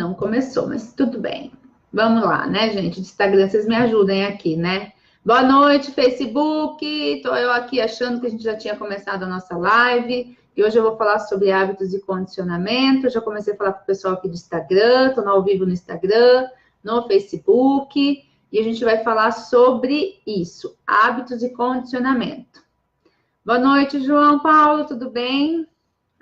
Não começou, mas tudo bem. Vamos lá, né, gente? De Instagram, vocês me ajudem aqui, né? Boa noite, Facebook. Estou eu aqui achando que a gente já tinha começado a nossa live. E hoje eu vou falar sobre hábitos e condicionamento. Eu já comecei a falar para o pessoal aqui do Instagram. Estou ao vivo no Instagram, no Facebook. E a gente vai falar sobre isso, hábitos e condicionamento. Boa noite, João Paulo, tudo bem?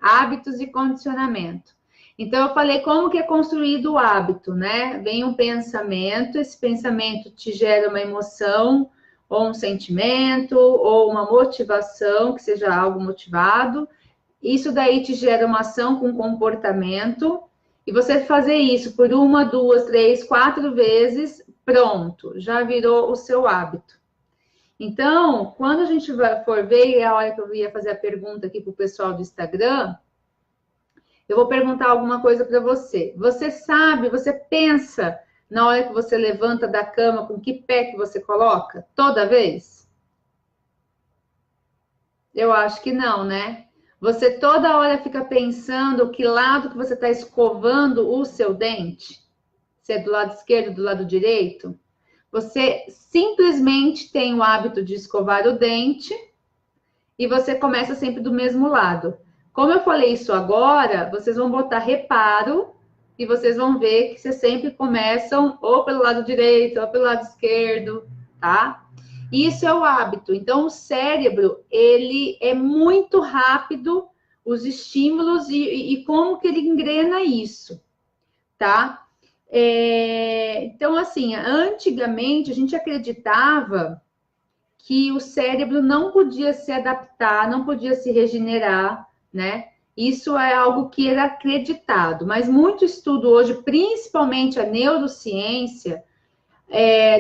Hábitos e condicionamento. Então, eu falei como que é construído o hábito, né? Vem um pensamento, esse pensamento te gera uma emoção, ou um sentimento, ou uma motivação, que seja algo motivado. Isso daí te gera uma ação com comportamento, e você fazer isso por 1, 2, 3, 4 vezes, pronto, já virou o seu hábito. Então, quando a gente for ver, é a hora que eu ia fazer a pergunta aqui para o pessoal do Instagram, eu vou perguntar alguma coisa para você. Você sabe, você pensa na hora que você levanta da cama com que pé que você coloca? Toda vez? Eu acho que não, né? Você toda hora fica pensando que lado que você está escovando o seu dente? Se é do lado esquerdo, do lado direito? Você simplesmente tem o hábito de escovar o dente e você começa sempre do mesmo lado. Como eu falei isso agora, vocês vão botar reparo e vocês vão ver que vocês sempre começam ou pelo lado direito ou pelo lado esquerdo, tá? Isso é o hábito. Então, o cérebro, ele é muito rápido, os estímulos e como que ele engrena isso, tá? Então, assim, antigamente a gente acreditava que o cérebro não podia se adaptar, não podia se regenerar, né? Isso é algo que era acreditado, mas muito estudo hoje, principalmente a neurociência,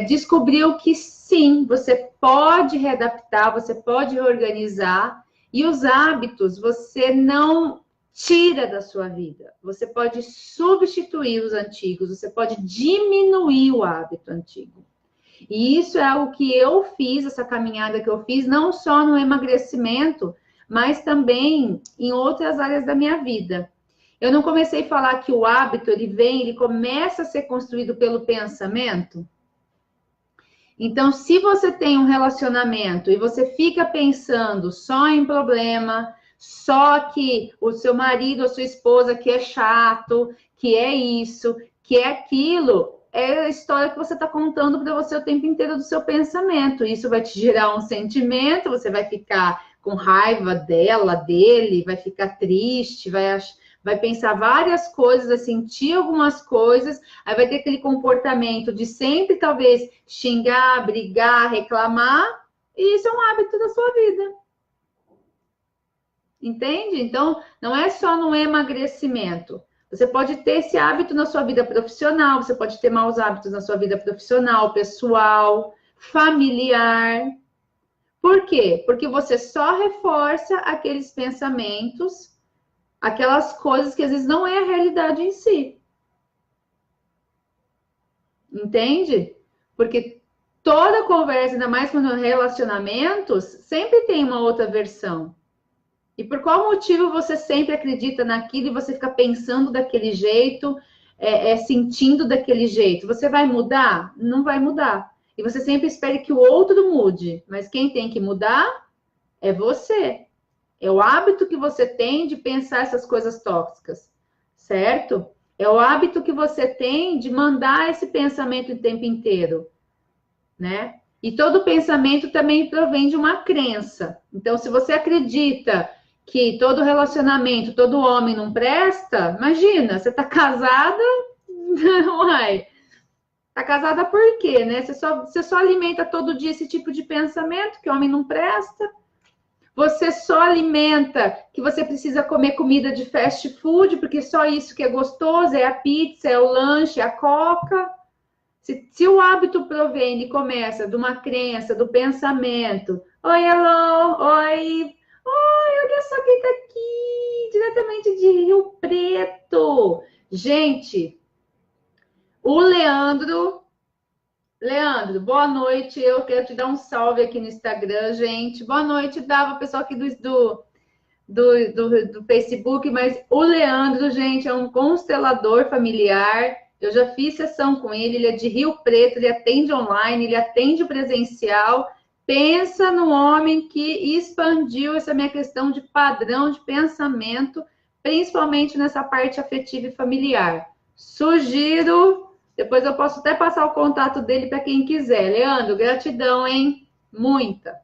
descobriu que sim, você pode readaptar, você pode reorganizar, e os hábitos você não tira da sua vida. Você pode substituir os antigos, você pode diminuir o hábito antigo. E isso é algo que eu fiz, essa caminhada que eu fiz, não só no emagrecimento, mas também em outras áreas da minha vida. Eu não comecei a falar que o hábito, ele começa a ser construído pelo pensamento. Então, se você tem um relacionamento e você fica pensando só em problema, só que o seu marido ou sua esposa que é chato, que é isso, que é aquilo, é a história que você está contando para você o tempo inteiro do seu pensamento. Isso vai te gerar um sentimento, você vai ficar com raiva dela, dele, vai ficar triste, vai pensar várias coisas, vai sentir algumas coisas, aí vai ter aquele comportamento de sempre, talvez, xingar, brigar, reclamar, e isso é um hábito da sua vida. Entende? Então, não é só no emagrecimento. Você pode ter esse hábito na sua vida profissional, você pode ter maus hábitos na sua vida profissional, pessoal, familiar. Por quê? Porque você só reforça aqueles pensamentos, aquelas coisas que às vezes não é a realidade em si. Entende? Porque toda conversa, ainda mais com relacionamentos, sempre tem uma outra versão. E por qual motivo você sempre acredita naquilo e você fica pensando daquele jeito, sentindo daquele jeito? Você vai mudar? Não vai mudar. E você sempre espera que o outro mude. Mas quem tem que mudar é você. É o hábito que você tem de pensar essas coisas tóxicas, certo? É o hábito que você tem de mandar esse pensamento o tempo inteiro, né? E todo pensamento também provém de uma crença. Então, se você acredita que todo relacionamento, todo homem não presta, imagina, você tá casada, uai, tá casada por quê, né? Você só alimenta todo dia esse tipo de pensamento, que homem não presta. Você só alimenta que você precisa comer comida de fast food, porque só isso que é gostoso, é a pizza, é o lanche, é a coca. Se o hábito provém e começa de uma crença, do pensamento, oi, hello, oi, olha só quem tá aqui, diretamente de Rio Preto. Gente, o Leandro, boa noite, eu quero te dar um salve aqui no Instagram, gente. Boa noite, Dava, pessoal aqui do do Facebook, mas o Leandro, gente, é um constelador familiar. Eu já fiz sessão com ele é de Rio Preto, ele atende online, ele atende presencial. Pensa no homem que expandiu essa minha questão de padrão de pensamento, principalmente nessa parte afetiva e familiar. Sugiro, depois eu posso até passar o contato dele para quem quiser. Leandro, gratidão, hein? Muita.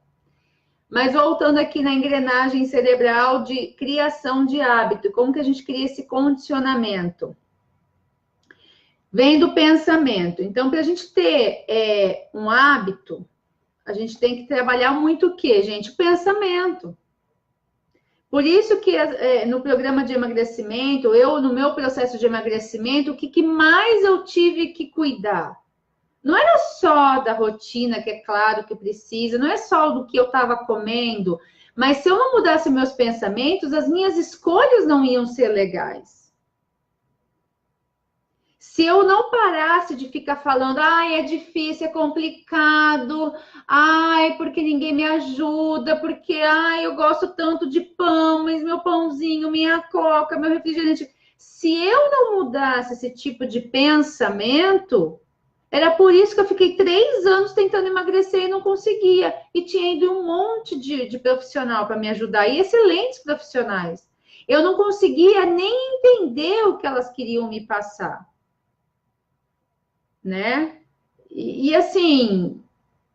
Mas voltando aqui na engrenagem cerebral de criação de hábito, como que a gente cria esse condicionamento? Vem do pensamento. Então, para a gente ter um hábito, a gente tem que trabalhar muito o quê, gente? O pensamento. Por isso que no programa de emagrecimento, no meu processo de emagrecimento, o que mais eu tive que cuidar? Não era só da rotina, que é claro que precisa, não é só do que eu estava comendo, mas se eu não mudasse meus pensamentos, as minhas escolhas não iam ser legais. Se eu não parasse de ficar falando, ai, é difícil, é complicado, ai, porque ninguém me ajuda, porque, ai, eu gosto tanto de pão, mas meu pãozinho, minha coca, meu refrigerante. Se eu não mudasse esse tipo de pensamento, era por isso que eu fiquei 3 anos tentando emagrecer e não conseguia. E tinha ido um monte de profissional para me ajudar, e excelentes profissionais. Eu não conseguia nem entender o que elas queriam me passar. Né? E assim,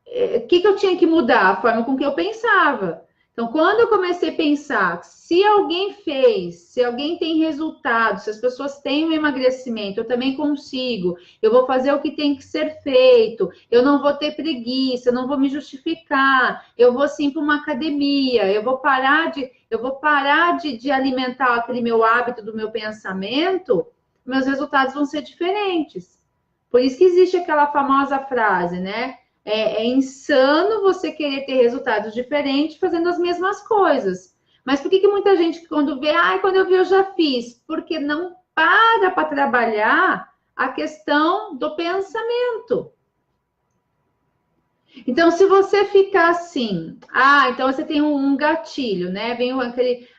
o que eu tinha que mudar? A forma com que eu pensava. Então, quando eu comecei a pensar, se alguém fez, se alguém tem resultado, se as pessoas têm um emagrecimento, eu também consigo, eu vou fazer o que tem que ser feito, eu não vou ter preguiça, eu não vou me justificar, eu vou sim para uma academia, eu vou parar de alimentar aquele meu hábito do meu pensamento, meus resultados vão ser diferentes. Por isso que existe aquela famosa frase, né? É insano você querer ter resultados diferentes fazendo as mesmas coisas. Mas por que muita gente, quando vê, quando eu vi, eu já fiz? Porque não para trabalhar a questão do pensamento. Então, se você ficar assim, então você tem um gatilho, né? Vem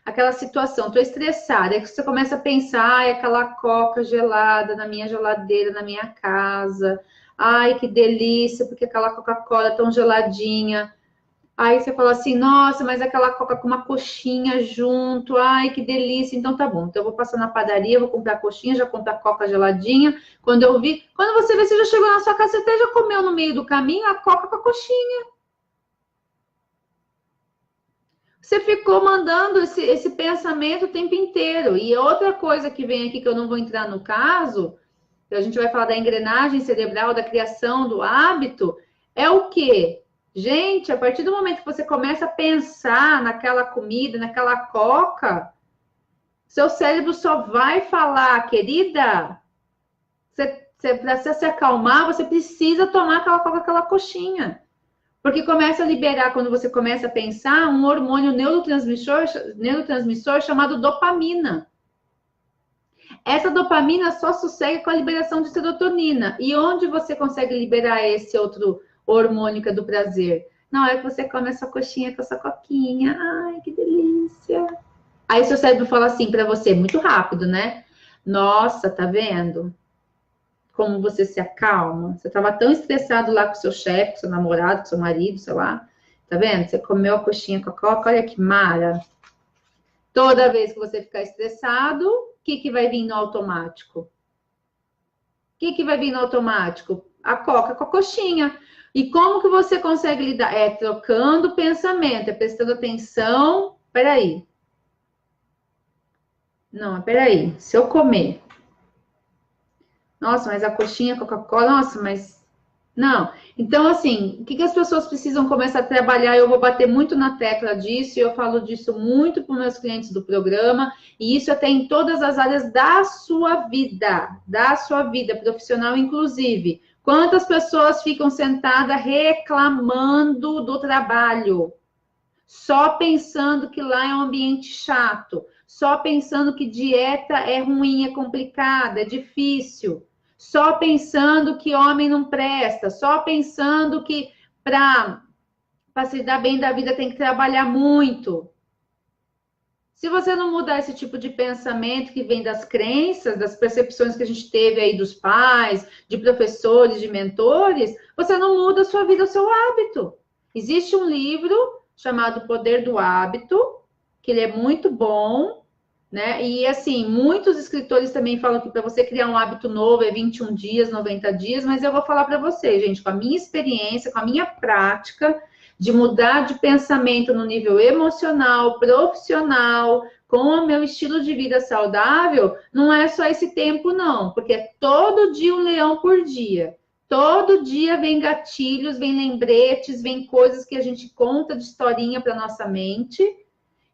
aquela situação, estou estressada, aí você começa a pensar, aquela coca gelada na minha geladeira, na minha casa, ai, que delícia, porque aquela Coca-Cola é tão geladinha. Aí você fala assim, nossa, mas aquela coca com uma coxinha junto, ai, que delícia. Então tá bom, então eu vou passar na padaria, vou comprar a coxinha, já comprar a coca geladinha. Quando você vê, você já chegou na sua casa, você até já comeu no meio do caminho a coca com a coxinha. Você ficou mandando esse pensamento o tempo inteiro. E outra coisa que vem aqui, que eu não vou entrar no caso, que a gente vai falar da engrenagem cerebral, da criação do hábito, é o quê? Gente, a partir do momento que você começa a pensar naquela comida, naquela coca, seu cérebro só vai falar, querida, para você se acalmar, você precisa tomar aquela coca, aquela coxinha. Porque começa a liberar, quando você começa a pensar, um hormônio neurotransmissor chamado dopamina. Essa dopamina só sossega com a liberação de serotonina. E onde você consegue liberar esse outro hormônio que é do prazer? Na hora que você come essa coxinha com essa coquinha. Ai, que delícia. Aí seu cérebro fala assim para você, muito rápido, né? Nossa, tá vendo? Como você se acalma. Você estava tão estressado lá com seu chefe, com seu namorado, com seu marido, sei lá. Tá vendo? Você comeu a coxinha com a coca, olha que mara. Toda vez que você ficar estressado, o que vai vir no automático? O que vai vir no automático? A coca com a coxinha. E como que você consegue lidar? É trocando pensamento, é prestando atenção. Peraí. Não, peraí. Se eu comer. Nossa, mas a coxinha, Coca-Cola, nossa, mas... Não. Então, assim, o que as pessoas precisam começar a trabalhar? Eu vou bater muito na tecla disso, e eu falo disso muito para os meus clientes do programa, e isso até em todas as áreas da sua vida profissional, inclusive. Quantas pessoas ficam sentadas reclamando do trabalho? Só pensando que lá é um ambiente chato, só pensando que dieta é ruim, é complicada, é difícil. Só pensando que homem não presta, só pensando que para se dar bem da vida tem que trabalhar muito. Se você não mudar esse tipo de pensamento que vem das crenças, das percepções que a gente teve aí dos pais, de professores, de mentores, você não muda a sua vida, o seu hábito. Existe um livro chamado Poder do Hábito, que ele é muito bom, né? E assim, muitos escritores também falam que para você criar um hábito novo é 21 dias, 90 dias, mas eu vou falar para você, gente, com a minha experiência, com a minha prática, de mudar de pensamento no nível emocional, profissional, com o meu estilo de vida saudável, não é só esse tempo, não, porque é todo dia um leão por dia. Todo dia vem gatilhos, vem lembretes, vem coisas que a gente conta de historinha para nossa mente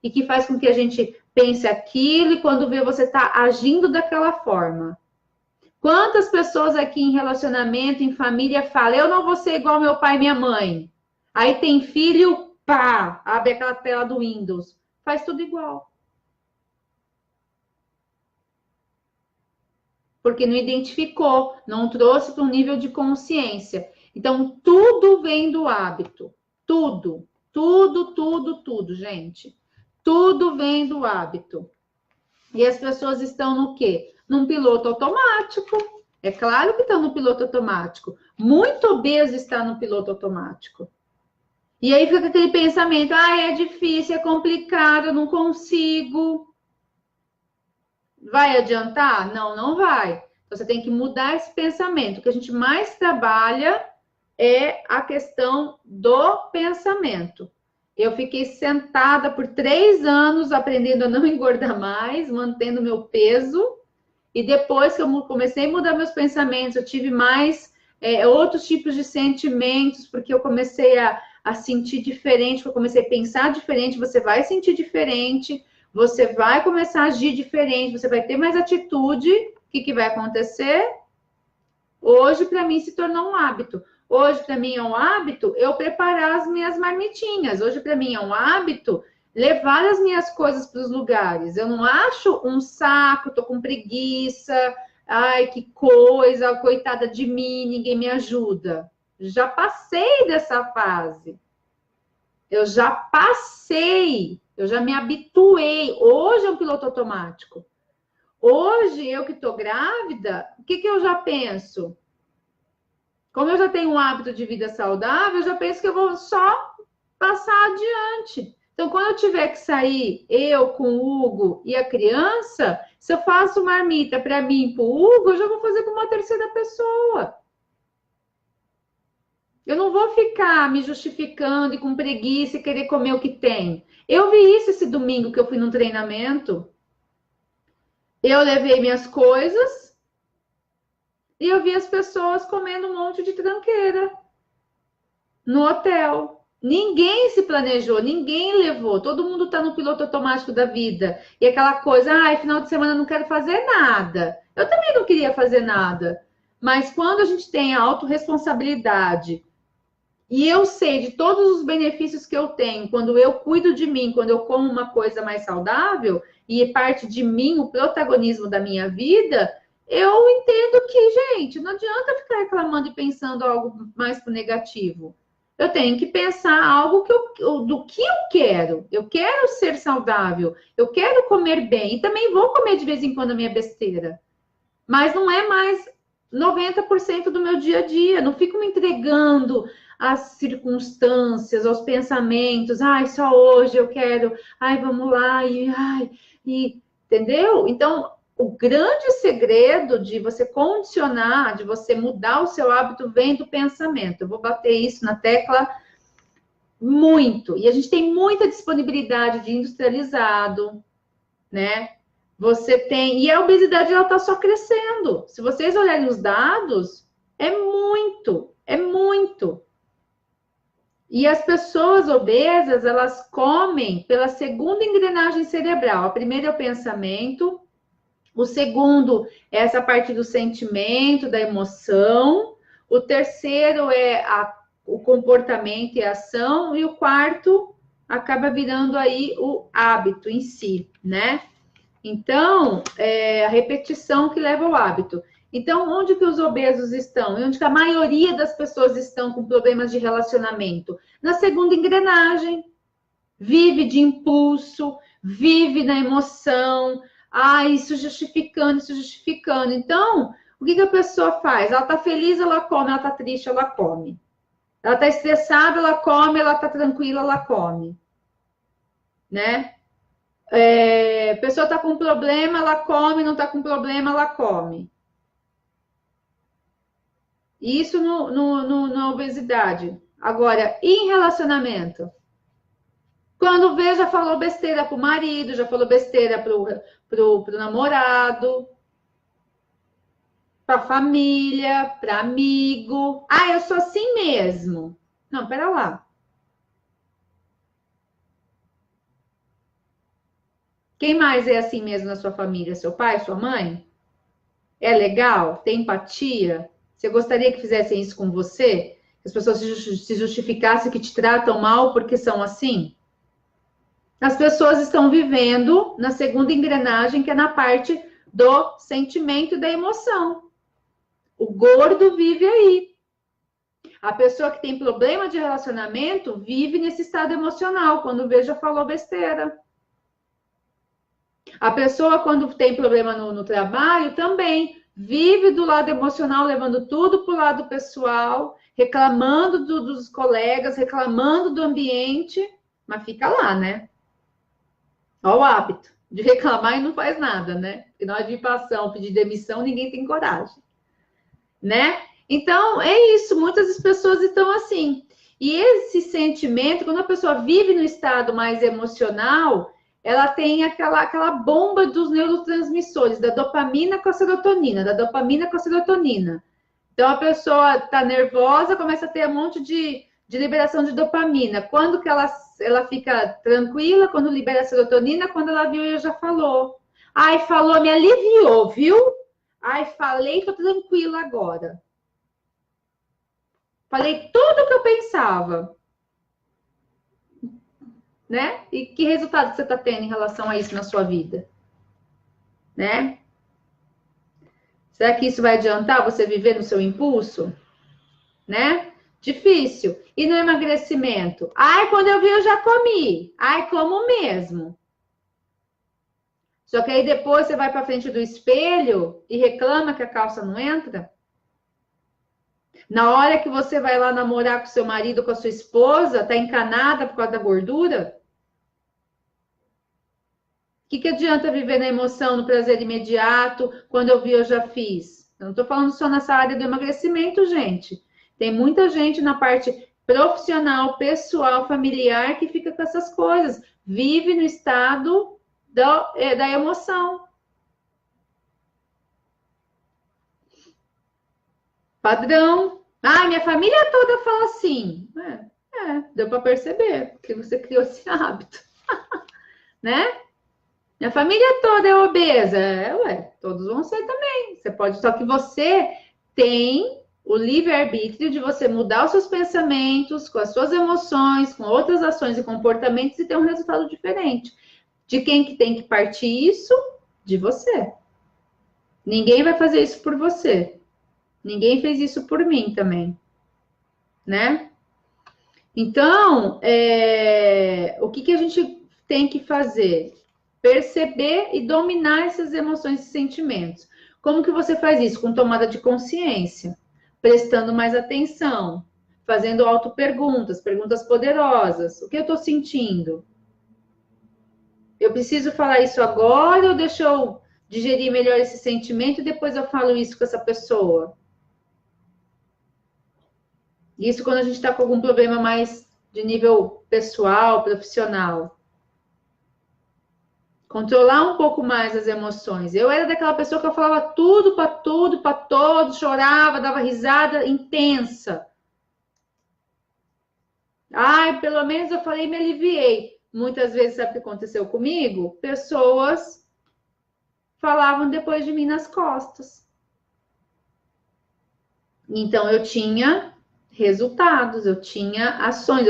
e que faz com que a gente pense aquilo e quando vê você está agindo daquela forma. Quantas pessoas aqui em relacionamento, em família, falam, eu não vou ser igual meu pai e minha mãe. Aí tem filho, pá, abre aquela tela do Windows. Faz tudo igual. Porque não identificou, não trouxe para um nível de consciência. Então, tudo vem do hábito. Tudo, gente. Tudo vem do hábito. E as pessoas estão no quê? Num piloto automático. É claro que estão no piloto automático. Muito obeso está no piloto automático. E aí fica aquele pensamento, é difícil, é complicado, eu não consigo. Vai adiantar? Não, não vai. Então, você tem que mudar esse pensamento. O que a gente mais trabalha é a questão do pensamento. Eu fiquei sentada por 3 anos aprendendo a não engordar mais, mantendo meu peso. E depois que eu comecei a mudar meus pensamentos, eu tive mais outros tipos de sentimentos, porque eu comecei a sentir diferente, eu comecei a pensar diferente, você vai sentir diferente, você vai começar a agir diferente, você vai ter mais atitude. O que vai acontecer? Hoje, para mim, se tornou um hábito. Hoje, para mim, é um hábito eu preparar as minhas marmitinhas. Hoje, para mim, é um hábito levar as minhas coisas para os lugares. Eu não acho um saco, tô com preguiça, ai, que coisa, coitada de mim, ninguém me ajuda. Já passei dessa fase. Eu já passei, eu já me habituei. Hoje é um piloto automático. Hoje, eu que estou grávida, o que eu já penso? Como eu já tenho um hábito de vida saudável, eu já penso que eu vou só passar adiante. Então, quando eu tiver que sair, eu com o Hugo e a criança, se eu faço marmita para mim e para o Hugo, eu já vou fazer com uma terceira pessoa. Eu não vou ficar me justificando e com preguiça e querer comer o que tem. Eu vi isso esse domingo que eu fui num treinamento. Eu levei minhas coisas e eu vi as pessoas comendo um monte de tranqueira no hotel. Ninguém se planejou, ninguém levou. Todo mundo está no piloto automático da vida. E aquela coisa, final de semana eu não quero fazer nada. Eu também não queria fazer nada. Mas quando a gente tem a autorresponsabilidade e eu sei de todos os benefícios que eu tenho quando eu cuido de mim, quando eu como uma coisa mais saudável e parte de mim o protagonismo da minha vida, eu entendo que, gente, não adianta ficar reclamando e pensando algo mais pro negativo. Eu tenho que pensar algo do que eu quero. Eu quero ser saudável, eu quero comer bem e também vou comer de vez em quando a minha besteira. Mas não é mais 90% do meu dia a dia. Não fico me entregando às circunstâncias, aos pensamentos. Só hoje eu quero. Vamos lá. Entendeu? Então, o grande segredo de você condicionar, de você mudar o seu hábito, vem do pensamento. Eu vou bater isso na tecla muito. E a gente tem muita disponibilidade de industrializado, né? Você tem... E a obesidade, ela tá só crescendo. Se vocês olharem os dados, é muito. E as pessoas obesas, elas comem pela segunda engrenagem cerebral. A primeira é o pensamento. O segundo é essa parte do sentimento, da emoção. O terceiro é o comportamento e a ação. E o quarto acaba virando aí o hábito em si, né? Então, é a repetição que leva ao hábito. Então, onde que os obesos estão? E onde que a maioria das pessoas estão com problemas de relacionamento? Na segunda engrenagem. Vive de impulso, vive na emoção, isso justificando, isso justificando. Então, o que a pessoa faz? Ela tá feliz, ela come, ela tá triste, ela come. Ela tá estressada, ela come, ela tá tranquila, ela come. Né? A pessoa tá com problema, ela come, não tá com problema, ela come. Isso na obesidade. Agora, e em relacionamento? Quando vê, já falou besteira pro marido, já falou besteira pro namorado, pra família, pra amigo. Eu sou assim mesmo. Não, pera lá. Quem mais é assim mesmo na sua família? Seu pai, sua mãe? É legal? Tem empatia? Você gostaria que fizessem isso com você? Que as pessoas se justificassem que te tratam mal porque são assim? As pessoas estão vivendo na segunda engrenagem, que é na parte do sentimento e da emoção. O gordo vive aí. A pessoa que tem problema de relacionamento vive nesse estado emocional. Quando vê, já falou besteira. A pessoa, quando tem problema no trabalho, também vive do lado emocional, levando tudo para o lado pessoal, reclamando dos colegas, reclamando do ambiente, mas fica lá, né? Olha o hábito de reclamar e não faz nada, né? Porque na hora de ir para ação, pedir demissão, ninguém tem coragem, né? Então, é isso. Muitas pessoas estão assim. E esse sentimento, quando a pessoa vive no estado mais emocional, ela tem aquela bomba dos neurotransmissores, da dopamina com a serotonina, da dopamina com a serotonina. Então, a pessoa está nervosa, começa a ter um monte de liberação de dopamina. Quando que ela fica tranquila? Quando libera a serotonina, quando ela viu, eu já falou. Falou, me aliviou, viu? Falei, tô tranquila agora. Falei tudo o que eu pensava. Né? E que resultado você está tendo em relação a isso na sua vida? Né? Será que isso vai adiantar você viver no seu impulso? Né? Difícil. E no emagrecimento? Quando eu vi, eu já comi. Como mesmo. Só que aí depois você vai para frente do espelho e reclama que a calça não entra? Na hora que você vai lá namorar com seu marido, com a sua esposa, tá encanada por causa da gordura? O que adianta viver na emoção, no prazer imediato? Quando eu vi, eu já fiz. Eu não estou falando só nessa área do emagrecimento, gente. Tem muita gente na parte profissional, pessoal, familiar, que fica com essas coisas. Vive no estado da emoção. Padrão. Minha família toda fala assim. Deu para perceber que você criou esse hábito. Né? Minha família toda é obesa. Todos vão ser também. Você pode, só que você tem o livre-arbítrio de você mudar os seus pensamentos, com as suas emoções, com outras ações e comportamentos e ter um resultado diferente. De quem que tem que partir isso? De você. Ninguém vai fazer isso por você. Ninguém fez isso por mim também. Né? Então, o que a gente tem que fazer? Perceber e dominar essas emoções e sentimentos. Como que você faz isso? Com tomada de consciência, prestando mais atenção, fazendo autoperguntas, perguntas poderosas. O que eu estou sentindo? Eu preciso falar isso agora ou deixa eu digerir melhor esse sentimento e depois eu falo isso com essa pessoa? Isso quando a gente está com algum problema mais de nível pessoal, profissional. Controlar um pouco mais as emoções. Eu era daquela pessoa que eu falava tudo, para todos, chorava, dava risada intensa. Pelo menos eu falei e me aliviei. Muitas vezes, sabe o que aconteceu comigo? Pessoas falavam depois de mim nas costas. Então, eu tinha resultados, eu tinha ações,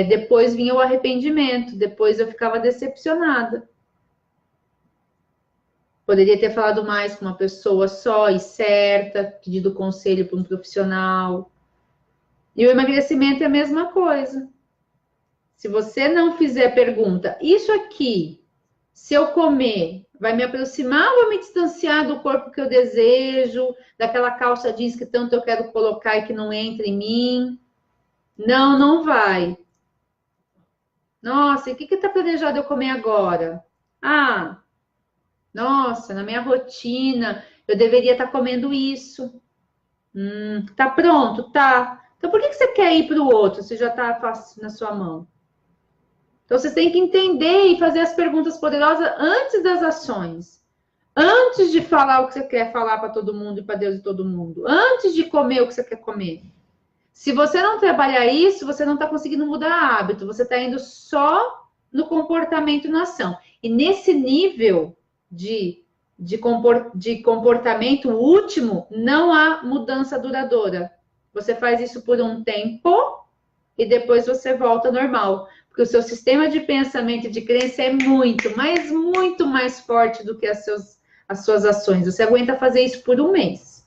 depois vinha o arrependimento, depois eu ficava decepcionada. Poderia ter falado mais com uma pessoa só e certa, pedido conselho para um profissional. E o emagrecimento é a mesma coisa. Se você não fizer a pergunta, isso aqui, se eu comer, vai me aproximar ou vai me distanciar do corpo que eu desejo, daquela calça jeans que tanto eu quero colocar e que não entra em mim? Não, não vai. Nossa, e o que está planejado eu comer agora? Ah, nossa, na minha rotina, eu deveria estar comendo isso. Tá pronto? Tá. Então, por que você quer ir para o outro se já está fácil na sua mão? Então, vocês têm que entender e fazer as perguntas poderosas antes das ações. Antes de falar o que você quer falar para todo mundo e para Deus e todo mundo. Antes de comer o que você quer comer. Se você não trabalhar isso, você não está conseguindo mudar hábito. Você está indo só no comportamento e na ação. E nesse nível de comportamento último, não há mudança duradoura. Você faz isso por um tempo e depois você volta ao normal. Porque o seu sistema de pensamento e de crença é muito, mas muito mais forte do que as suas ações. Você aguenta fazer isso por um mês.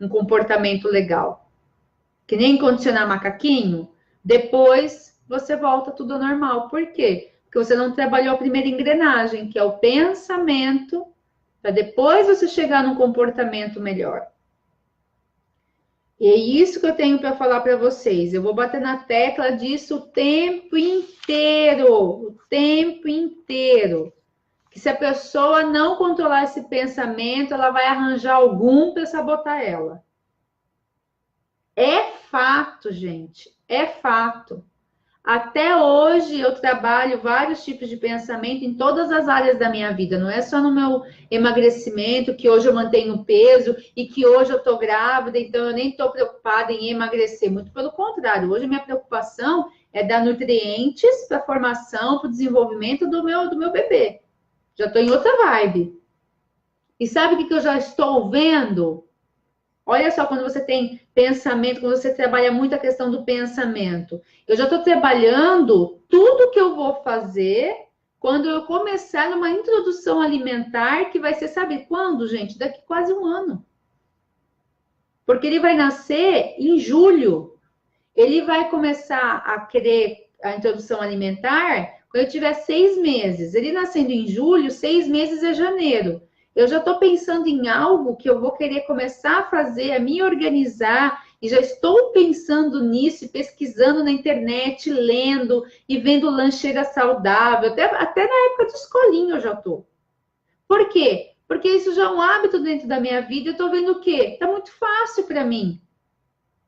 Um comportamento legal. Que nem condicionar macaquinho. Depois você volta tudo ao normal. Por quê? Porque você não trabalhou a primeira engrenagem, que é o pensamento, para depois você chegar num comportamento melhor. E é isso que eu tenho para falar para vocês. Eu vou bater na tecla disso o tempo inteiro. O tempo inteiro. Que se a pessoa não controlar esse pensamento, ela vai arranjar algum para sabotar ela. É fato, gente. É fato. Até hoje eu trabalho vários tipos de pensamento em todas as áreas da minha vida. Não é só no meu emagrecimento, que hoje eu mantenho peso e que hoje eu estou grávida, então eu nem estou preocupada em emagrecer. Muito pelo contrário, hoje a minha preocupação é dar nutrientes para a formação, para o desenvolvimento do meu bebê. Já estou em outra vibe. E sabe o que eu já estou vendo? Olha só, quando você tem pensamento, quando você trabalha muito a questão do pensamento. Eu já estou trabalhando tudo que eu vou fazer quando eu começar numa introdução alimentar, que vai ser, sabe quando, gente? Daqui quase um ano. Porque ele vai nascer em julho. Ele vai começar a querer a introdução alimentar quando eu tiver 6 meses. Ele nascendo em julho, 6 meses é janeiro. Eu já estou pensando em algo que eu vou querer começar a fazer, a me organizar, e já estou pensando nisso, pesquisando na internet, lendo e vendo lancheira saudável, até na época de escolinha eu já estou. Por quê? Porque isso já é um hábito dentro da minha vida, eu estou vendo o quê? Está muito fácil para mim.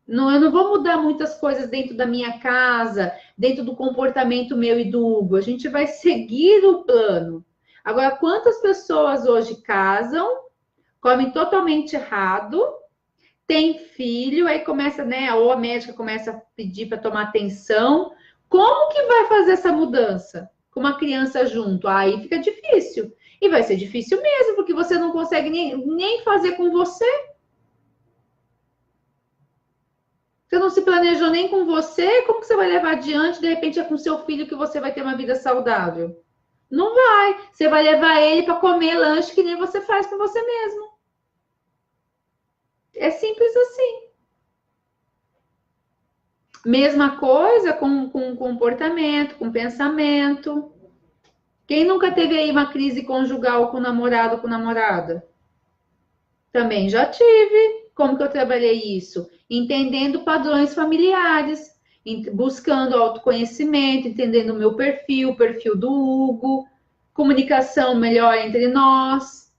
Não, eu não vou mudar muitas coisas dentro da minha casa, dentro do comportamento meu e do Hugo. A gente vai seguir o plano. Agora, quantas pessoas hoje casam, comem totalmente errado, tem filho, aí começa, né? Ou a médica começa a pedir para tomar atenção. Como que vai fazer essa mudança com uma criança junto? Aí fica difícil. E vai ser difícil mesmo, porque você não consegue nem fazer com você. Você não se planejou nem com você, como que você vai levar adiante? De repente é com seu filho que você vai ter uma vida saudável. Não vai. Você vai levar ele para comer lanche que nem você faz com você mesmo. É simples assim. Mesma coisa com comportamento, com pensamento. Quem nunca teve aí uma crise conjugal com o namorado ou com namorada? Também já tive. Como que eu trabalhei isso? Entendendo padrões familiares, buscando autoconhecimento, entendendo o meu perfil, o perfil do Hugo, comunicação melhor entre nós,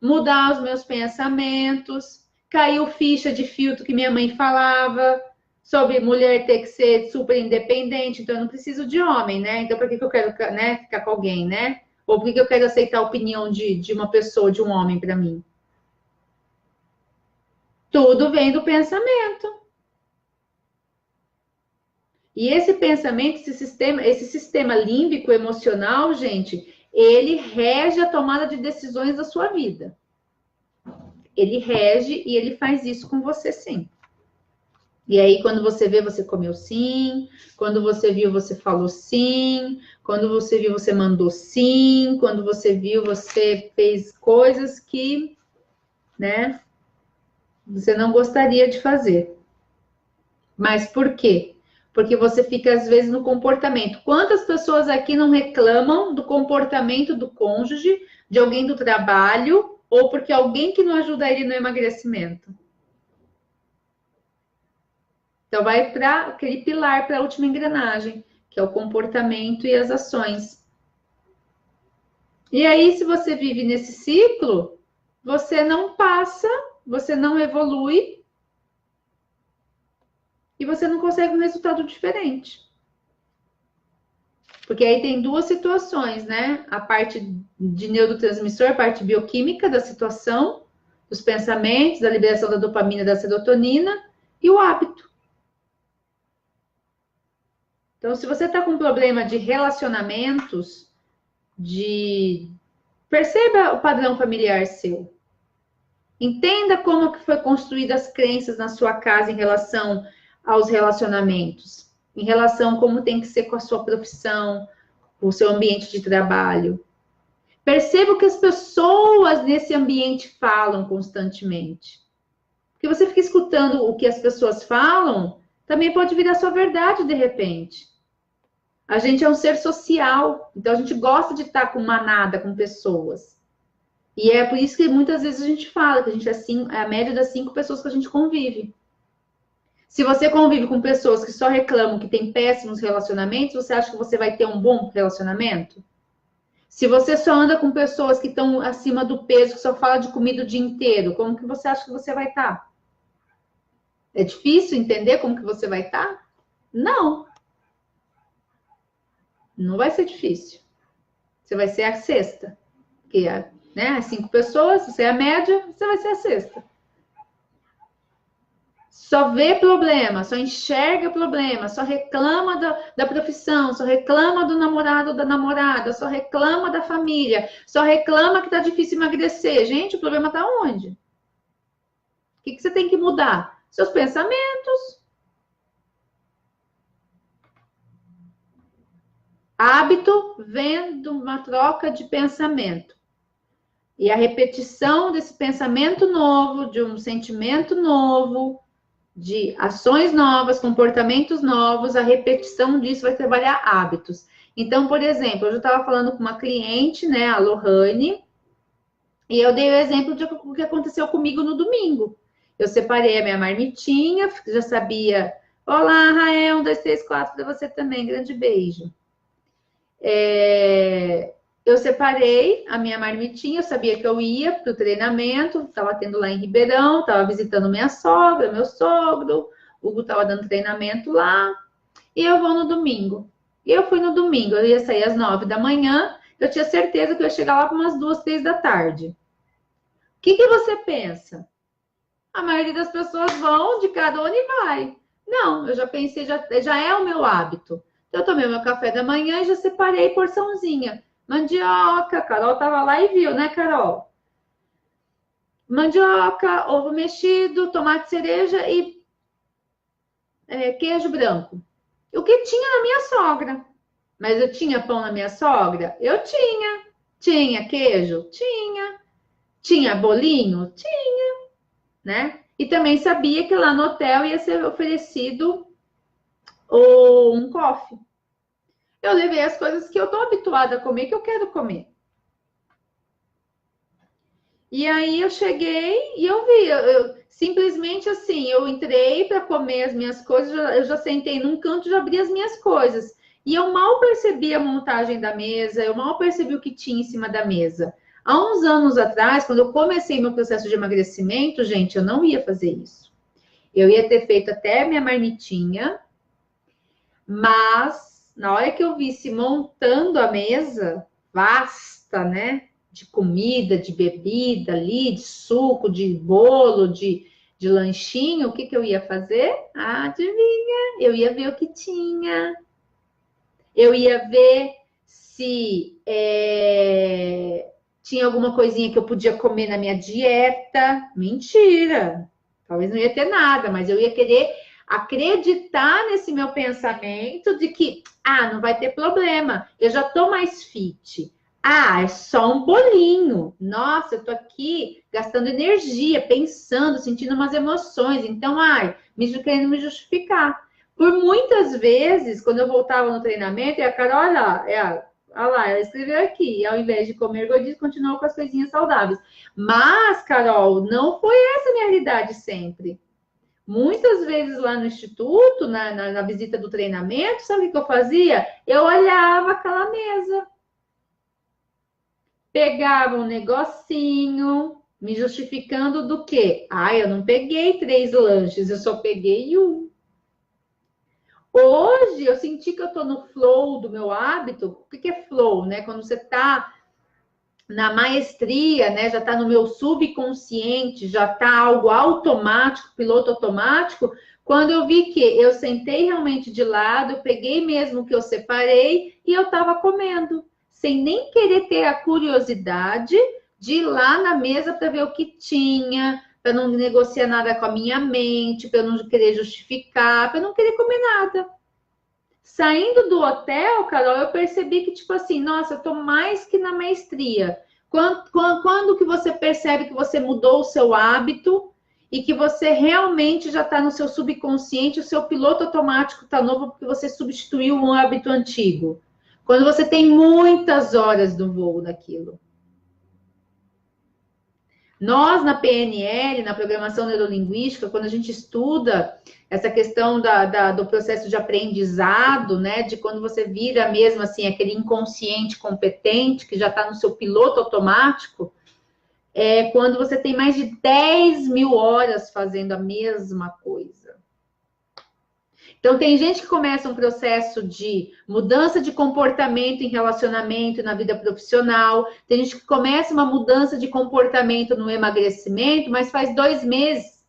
mudar os meus pensamentos, caiu ficha de filtro que minha mãe falava sobre mulher ter que ser super independente, então eu não preciso de homem, né? Então por que eu quero, né, ficar com alguém, né? Ou por que eu quero aceitar a opinião de uma pessoa, de um homem para mim? Tudo vem do pensamento. E esse pensamento, esse sistema límbico emocional, gente, ele rege a tomada de decisões da sua vida. Ele rege e ele faz isso com você, sim. E aí, quando você vê, você comeu sim. Quando você viu, você falou sim. Quando você viu, você mandou sim. Quando você viu, você fez coisas que, né, você não gostaria de fazer. Mas por quê? Porque você fica, às vezes, no comportamento. Quantas pessoas aqui não reclamam do comportamento do cônjuge, de alguém do trabalho, ou porque alguém que não ajuda ele no emagrecimento? Então, vai para aquele pilar, para a última engrenagem, que é o comportamento e as ações. E aí, se você vive nesse ciclo, você não passa, você não evolui e você não consegue um resultado diferente. Porque aí tem duas situações, né? A parte de neurotransmissor, a parte bioquímica da situação, dos pensamentos, da liberação da dopamina, da serotonina e o hábito. Então, se você está com problema de relacionamentos, perceba o padrão familiar seu. Entenda como que foi construídas as crenças na sua casa em relação aos relacionamentos, em relação a como tem que ser com a sua profissão, o seu ambiente de trabalho. Perceba o que as pessoas nesse ambiente falam constantemente. Porque você fica escutando o que as pessoas falam, também pode virar sua verdade de repente. A gente é um ser social, então a gente gosta de estar com manada, com pessoas. E é por isso que muitas vezes a gente fala que a gente é a média das 5 pessoas que a gente convive. Se você convive com pessoas que só reclamam que tem péssimos relacionamentos, você acha que você vai ter um bom relacionamento? Se você só anda com pessoas que estão acima do peso, que só fala de comida o dia inteiro, como que você acha que você vai estar? É difícil entender como que você vai estar? Não. Não vai ser difícil. Você vai ser a sexta. Porque, né, as 5 pessoas, você é a média, você vai ser a sexta. Só vê problema, só enxerga problema, só reclama da profissão, só reclama do namorado ou da namorada, só reclama da família, só reclama que tá difícil emagrecer. Gente, o problema tá onde? O que você tem que mudar? Seus pensamentos. Hábito vem de uma troca de pensamento. E a repetição desse pensamento novo, de um sentimento novo, de ações novas, comportamentos novos, a repetição disso vai trabalhar hábitos. Então, por exemplo, eu já estava falando com uma cliente, né, a Lohane, e eu dei o exemplo do que aconteceu comigo no domingo. Eu separei a minha marmitinha, já sabia. Olá, Rael, 1, 2, 3, 4 para você também, grande beijo. Eu separei a minha marmitinha, eu sabia que eu ia para o treinamento, estava tendo lá em Ribeirão, estava visitando minha sogra, meu sogro, o Hugo estava dando treinamento lá, e eu vou no domingo. E eu fui no domingo, eu ia sair às 9 da manhã, eu tinha certeza que eu ia chegar lá para umas 2, 3 da tarde. O que você pensa? A maioria das pessoas vão de carona e vai. Não, eu já pensei, já é o meu hábito. Eu tomei meu café da manhã e já separei porçãozinha. Mandioca, a Carol tava lá e viu, né, Carol? Mandioca, ovo mexido, tomate cereja e queijo branco. O que tinha na minha sogra. Mas eu tinha pão na minha sogra? Eu tinha. Tinha queijo? Tinha. Tinha bolinho? Tinha. Né? E também sabia que lá no hotel ia ser oferecido um coffee. Eu levei as coisas que eu tô habituada a comer, que eu quero comer. E aí eu cheguei e eu vi, simplesmente assim, eu entrei para comer as minhas coisas, eu já sentei num canto e já abri as minhas coisas. E eu mal percebi a montagem da mesa, eu mal percebi o que tinha em cima da mesa. Há uns anos atrás, quando eu comecei meu processo de emagrecimento, gente, eu não ia fazer isso. Eu ia ter feito até minha marmitinha, mas na hora que eu vi se montando a mesa, vasta, né? De comida, de bebida ali, de suco, de bolo, de lanchinho, o que eu ia fazer? Adivinha? Eu ia ver o que tinha. Eu ia ver se tinha alguma coisinha que eu podia comer na minha dieta. Mentira! Talvez não ia ter nada, mas eu ia querer acreditar nesse meu pensamento de que, não vai ter problema, eu já tô mais fit. É só um bolinho. Nossa, eu tô aqui gastando energia, pensando, sentindo umas emoções. Então, querendo me justificar. Por muitas vezes, quando eu voltava no treinamento, e a Carol, olha lá, ela escreveu aqui, ao invés de comer gordinhos, continuou com as coisinhas saudáveis. Mas, Carol, não foi essa a minha realidade sempre. Muitas vezes lá no instituto, na visita do treinamento, sabe o que eu fazia? Eu olhava aquela mesa, pegava um negocinho, me justificando do quê? Ah, eu não peguei 3 lanches, eu só peguei um. Hoje eu senti que eu tô no flow do meu hábito. O que é flow, né? Quando você tá na maestria, né? Já tá no meu subconsciente, já tá algo automático, piloto automático. Quando eu vi que eu sentei realmente de lado, eu peguei mesmo o que eu separei e eu tava comendo, sem nem querer ter a curiosidade de ir lá na mesa para ver o que tinha, para não negociar nada com a minha mente, para eu não querer justificar, para não querer comer nada. Saindo do hotel, Carol, eu percebi que, tipo assim, nossa, eu tô mais que na maestria. Quando que você percebe que você mudou o seu hábito e que você realmente já está no seu subconsciente, o seu piloto automático está novo porque você substituiu um hábito antigo? Quando você tem muitas horas do voo daquilo. Nós, na PNL, na programação neurolinguística, quando a gente estuda essa questão do processo de aprendizado, né, de quando você vira mesmo assim, aquele inconsciente competente, que já está no seu piloto automático, é quando você tem mais de 10 mil horas fazendo a mesma coisa. Então, tem gente que começa um processo de mudança de comportamento em relacionamento na vida profissional. Tem gente que começa uma mudança de comportamento no emagrecimento, mas faz 2 meses.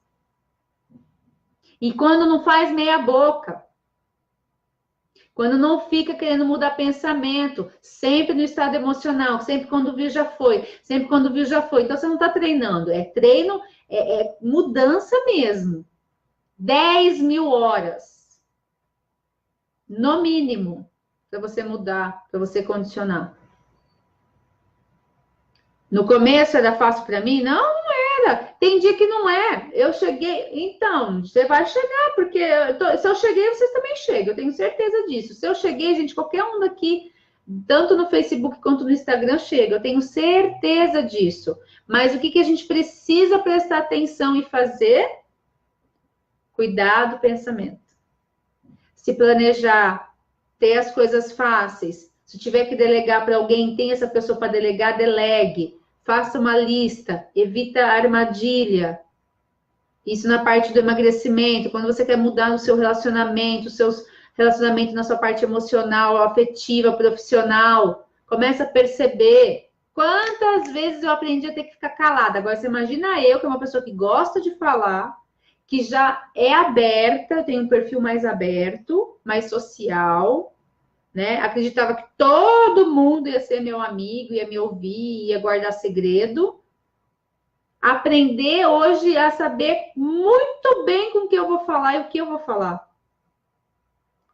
E quando não faz meia boca. Quando não fica querendo mudar pensamento. Sempre no estado emocional. Sempre quando viu, já foi. Sempre quando viu, já foi. Então, você não está treinando. É treino, é mudança mesmo. 10 mil horas. No mínimo, para você mudar, para você condicionar. No começo era fácil para mim? Não, não era. Tem dia que não é. Eu cheguei, então, você vai chegar, porque se eu cheguei, vocês também chegam, eu tenho certeza disso. Se eu cheguei, gente, qualquer um daqui, tanto no Facebook quanto no Instagram, chega, eu tenho certeza disso. Mas o que a gente precisa prestar atenção e fazer? Cuidar do pensamento. Se planejar, ter as coisas fáceis. Se tiver que delegar para alguém, tem essa pessoa para delegar, delegue. Faça uma lista, evita a armadilha. Isso na parte do emagrecimento, quando você quer mudar o seu relacionamento, os seus relacionamentos na sua parte emocional, afetiva, profissional. Começa a perceber quantas vezes eu aprendi a ter que ficar calada. Agora, você imagina eu, que é uma pessoa que gosta de falar, que já é aberta, tem um perfil mais aberto, mais social, né? Acreditava que todo mundo ia ser meu amigo, ia me ouvir, ia guardar segredo. Aprender hoje a saber muito bem com o que eu vou falar e o que eu vou falar.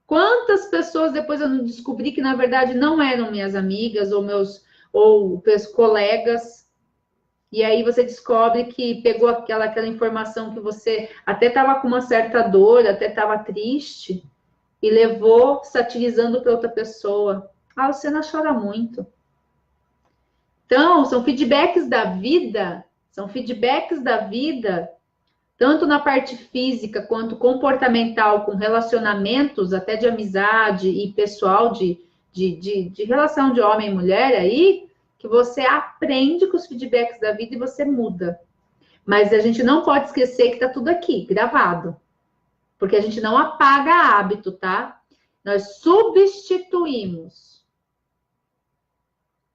Quantas pessoas depois eu não descobri que na verdade não eram minhas amigas ou meus colegas. E aí você descobre que pegou aquela informação que você até estava com uma certa dor, até estava triste, e levou satirizando para outra pessoa. Ah, você não chora muito. Então, são feedbacks da vida, tanto na parte física quanto comportamental, com relacionamentos, até de amizade e pessoal, de relação de homem e mulher aí, que você aprende com os feedbacks da vida e você muda. Mas a gente não pode esquecer que tá tudo aqui, gravado. Porque a gente não apaga hábito, tá? Nós substituímos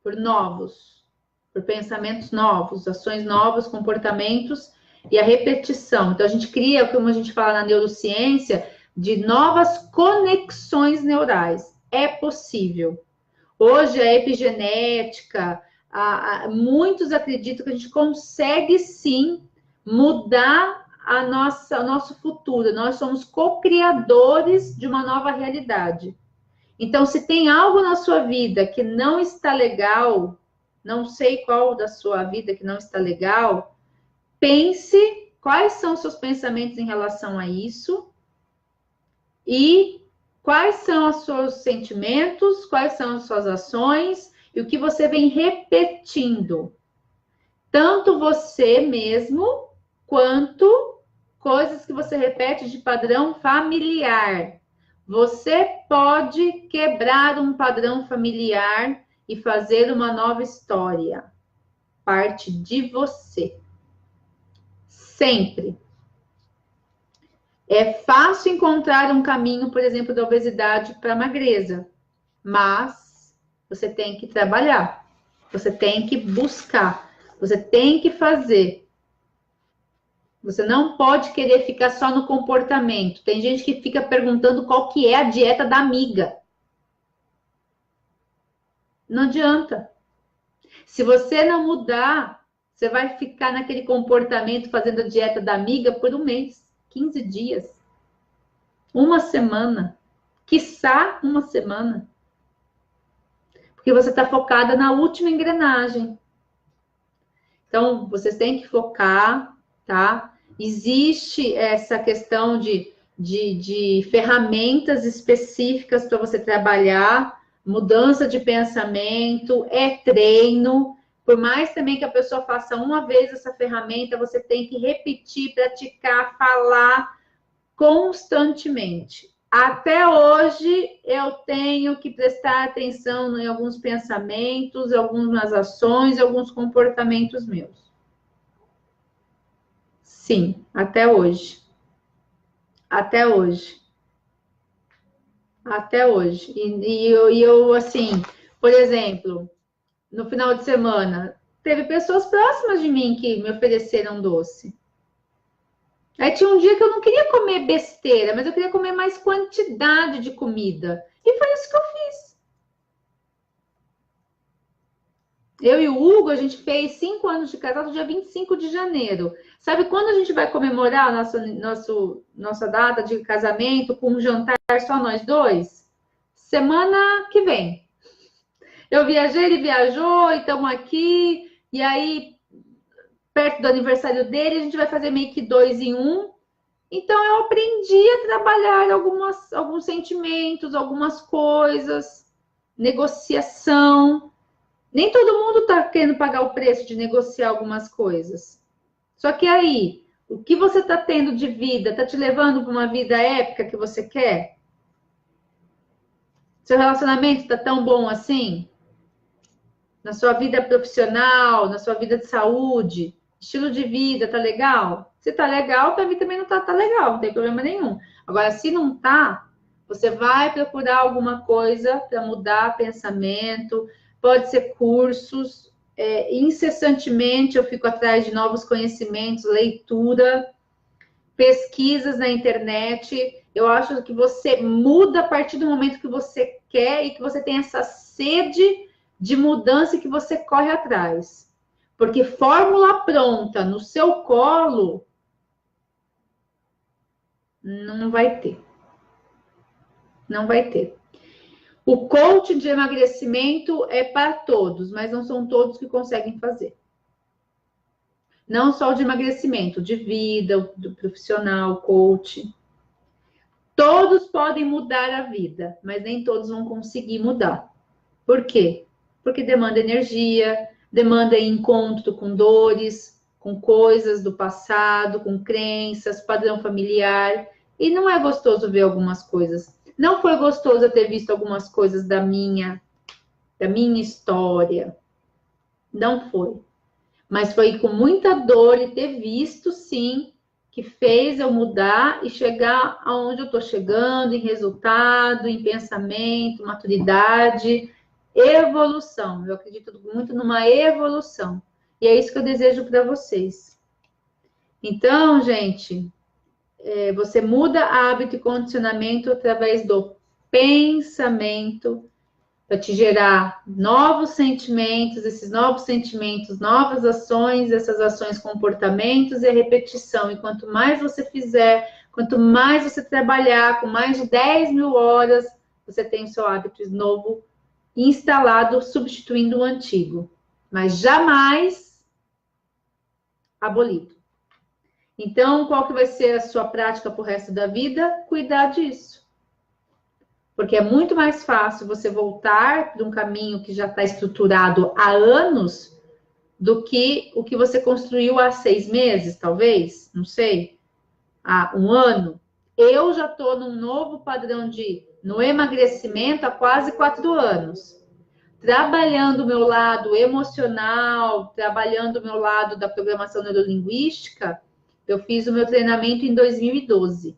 por novos, por pensamentos novos, ações novas, comportamentos e a repetição. Então, a gente cria, como a gente fala na neurociência, de novas conexões neurais. É possível. Hoje, a epigenética, muitos acreditam que a gente consegue, sim, mudar o nosso futuro. Nós somos co-criadores de uma nova realidade. Então, se tem algo na sua vida que não está legal, não sei qual da sua vida que não está legal, pense quais são os seus pensamentos em relação a isso e quais são os seus sentimentos, quais são as suas ações e o que você vem repetindo. Tanto você mesmo, quanto coisas que você repete de padrão familiar. Você pode quebrar um padrão familiar e fazer uma nova história. Parte de você. Sempre. É fácil encontrar um caminho, por exemplo, da obesidade para a magreza, mas você tem que trabalhar, você tem que buscar, você tem que fazer. Você não pode querer ficar só no comportamento. Tem gente que fica perguntando qual que é a dieta da amiga. Não adianta. Se você não mudar, você vai ficar naquele comportamento fazendo a dieta da amiga por um mês, 15 dias, uma semana, quiçá uma semana. Porque você está focada na última engrenagem. Então, vocês têm que focar, tá? Existe essa questão de ferramentas específicas para você trabalhar, mudança de pensamento, é treino. Por mais também que a pessoa faça uma vez essa ferramenta, você tem que repetir, praticar, falar constantemente. Até hoje, eu tenho que prestar atenção em alguns pensamentos, algumas ações, alguns comportamentos meus. Sim, até hoje. Até hoje. Até hoje. E eu, assim, por exemplo, no final de semana, teve pessoas próximas de mim que me ofereceram doce. Aí tinha um dia que eu não queria comer besteira, mas eu queria comer mais quantidade de comida. E foi isso que eu fiz. Eu e o Hugo, a gente fez 5 anos de casado no dia 25 de janeiro. Sabe quando a gente vai comemorar a nossa data de casamento com um jantar só nós dois? Semana que vem. Eu viajei, ele viajou, e estamos aqui. E aí, perto do aniversário dele, a gente vai fazer meio que 2 em 1. Então, eu aprendi a trabalhar alguns sentimentos, algumas coisas, negociação. Nem todo mundo está querendo pagar o preço de negociar algumas coisas. Só que aí, o que você está tendo de vida está te levando para uma vida épica que você quer? Seu relacionamento está tão bom assim? Na sua vida profissional, na sua vida de saúde, estilo de vida, tá legal? Se tá legal, para mim também não tá legal, não tem problema nenhum. Agora, se não tá, você vai procurar alguma coisa para mudar pensamento, pode ser cursos, incessantemente eu fico atrás de novos conhecimentos, leitura, pesquisas na internet. Eu acho que você muda a partir do momento que você quer e que você tem essa sede de mudança que você corre atrás. Porque fórmula pronta no seu colo não vai ter. Não vai ter. O coaching de emagrecimento é para todos, mas não são todos que conseguem fazer. Não só o de emagrecimento, de vida, do profissional, coach. Todos podem mudar a vida, mas nem todos vão conseguir mudar. Por quê? Porque demanda energia, demanda encontro com dores, com coisas do passado, com crenças, padrão familiar. E não é gostoso ver algumas coisas. Não foi gostoso eu ter visto algumas coisas da minha história. Não foi. Mas foi com muita dor e ter visto, sim, que fez eu mudar e chegar aonde eu estou chegando, em resultado, em pensamento, maturidade, evolução. Eu acredito muito numa evolução. E é isso que eu desejo para vocês. Então, gente, você muda hábito e condicionamento através do pensamento, para te gerar novos sentimentos, esses novos sentimentos, novas ações, essas ações, comportamentos e a repetição. E quanto mais você fizer, quanto mais você trabalhar, com mais de 10 mil horas, você tem o seu hábito novo instalado, substituindo o antigo. Mas jamais abolido. Então, qual que vai ser a sua prática para o resto da vida? Cuidar disso. Porque é muito mais fácil você voltar de um caminho que já está estruturado há anos do que o que você construiu há 6 meses, talvez, não sei, há um ano. Eu já estou num novo padrão no emagrecimento há quase 4 anos. Trabalhando o meu lado emocional, trabalhando o meu lado da programação neurolinguística, eu fiz o meu treinamento em 2012.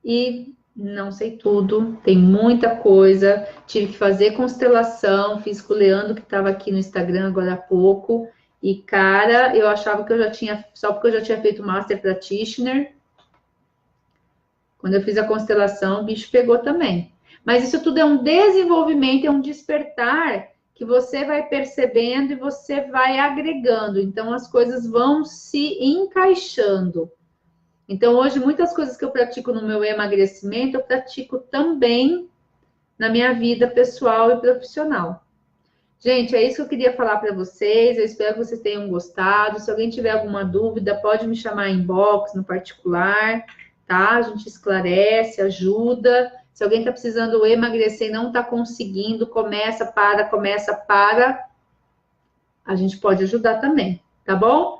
E não sei tudo, tem muita coisa. Tive que fazer constelação, fiz com o Leandro, que estava aqui no Instagram agora há pouco. E, cara, eu achava que eu já tinha, só porque eu já tinha feito Master Practitioner. Quando eu fiz a constelação, o bicho pegou também. Mas isso tudo é um desenvolvimento, é um despertar que você vai percebendo e você vai agregando. Então, as coisas vão se encaixando. Então, hoje, muitas coisas que eu pratico no meu emagrecimento, eu pratico também na minha vida pessoal e profissional. Gente, é isso que eu queria falar para vocês. Eu espero que vocês tenham gostado. Se alguém tiver alguma dúvida, pode me chamar em inbox, no particular, tá? A gente esclarece, ajuda. Se alguém está precisando emagrecer e não está conseguindo, começa, para. A gente pode ajudar também, tá bom?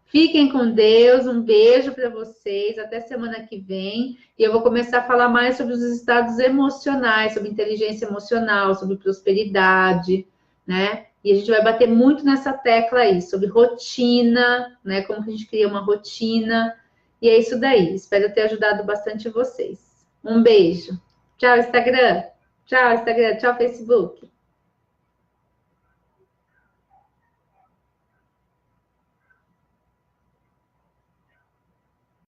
Fiquem com Deus, um beijo para vocês, até semana que vem. E eu vou começar a falar mais sobre os estados emocionais, sobre inteligência emocional, sobre prosperidade, né? E a gente vai bater muito nessa tecla aí, sobre rotina, né? Como que a gente cria uma rotina. E é isso daí. Espero ter ajudado bastante vocês. Um beijo. Tchau, Instagram. Tchau, Instagram. Tchau, Facebook.